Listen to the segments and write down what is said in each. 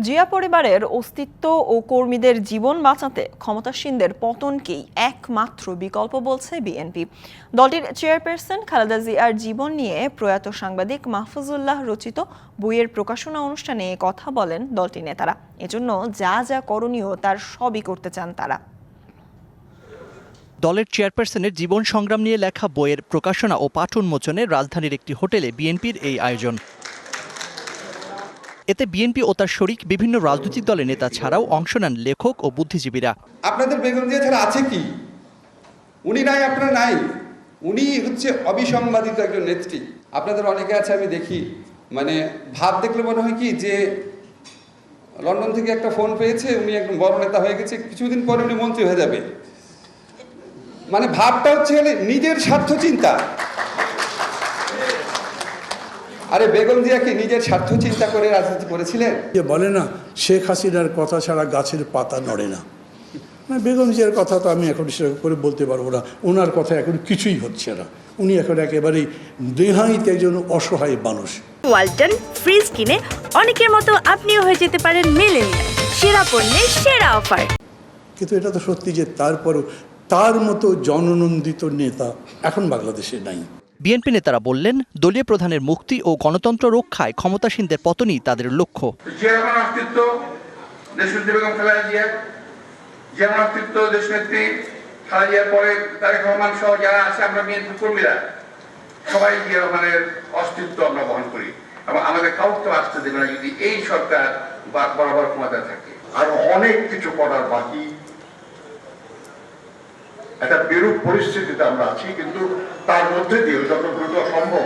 জিয়া পরিবারের অস্তিত্ব ও কর্মীদের জীবন বাঁচাতে ক্ষমতাসীনদের পতনকেই একমাত্র বিকল্প বলছে বিএনপি। দলটির চেয়ারপারসন খালেদা জিয়ার জীবন নিয়ে প্রয়াত সাংবাদিক মাহফুজুল্লাহ রচিত বইয়ের প্রকাশনা অনুষ্ঠানে কথা বলেন দলটির নেতারা। এজন্য যা যা করণীয় তার সবই করতে চান তারা। দলের চেয়ারপারসনের জীবন সংগ্রাম নিয়ে লেখা বইয়ের প্রকাশনা ও পাঠ উন্মোচনে রাজধানীর একটি হোটেলে বিএনপির এই আয়োজন। এতে বিএনপি ও তার শরিক বিভিন্ন রাজনৈতিক দলের নেতা ছাড়াও অংশ নেন লেখক ও বুদ্ধিজীবীরা। আপনাদের বেগম জিয়া ছাড়া আছে কি? উনি নাই, আপনারা নাই। উনি হচ্ছে অবিসংবাদিত একজন নেত্রী। আপনাদের অনেকে আছে, আমি দেখি, মানে ভাব দেখলে মনে হয় কি যে লন্ডন থেকে একটা ফোন পেয়েছে, উনি একদম বড় নেতা হয়ে গেছে, কিছুদিন পরে উনি মন্ত্রী হয়ে যাবে। মানে ভাবটা হচ্ছে নিজের স্বার্থ চিন্তা। আরে বেগম জিয়া কি নিজের স্বার্থ চিন্তা করে রাজনীতি করেছিলেন? যে বলে না, শেখ হাসিনার কথা ছাড়া গাছের পাতা নড়ে না। বেগম জিয়ার কথা তো আমি এখন সেরকম করে বলতে পারবো না। ওনার কথা এখন কিছুই হচ্ছে না। উনি এখন একেবারেই দেহাইতে একজন অসহায় মানুষ। ওয়ালটন ফ্রিজ কিনে অনেকের মতো আপনিও হয়ে যেতে পারেন মিলেনিয়াল। সেরা পণ্যের সেরা অফার। কিন্তু এটা তো সত্যি যে তারপরও তার মতো জননন্দিত নেতা এখন বাংলাদেশে নাই। বিএনপি নেতারা বললেন, দলীয় প্রধানের মুক্তি ও গণতন্ত্র রক্ষায় ক্ষমতাসীনদের পতনই তাদের লক্ষ্য। যেমন অস্তিত্ব দেশনেত্রী বেগম খালেদা জিয়া, যেমন অস্তিত্ব দেশনেত্রী খালেদা জিয়ার পরে তারেক রহমান সহ যারা আছে, আমরা বিএনপি কর্মীরা সবাই জিয়া রহমানের অস্তিত্ব আমরা বহন করি এবং আমাদের কাউকে আসতে দেবে না যদি এই সরকার বরাবর ক্ষমতা থাকে। আরো অনেক কিছু করার বাকি। একটা বিরূপ পরিস্থিতিতে আমরা আছি, কিন্তু তার মধ্যে দিয়ে যত দ্রুত সম্ভব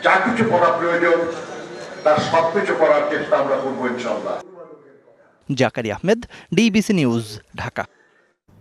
যা কিছু করা প্রয়োজন তার সবকিছু করার চেষ্টা আমরা করবো ইনশাআল্লাহ। জাকারি আহমেদ, ডিবিসি নিউজ, ঢাকা।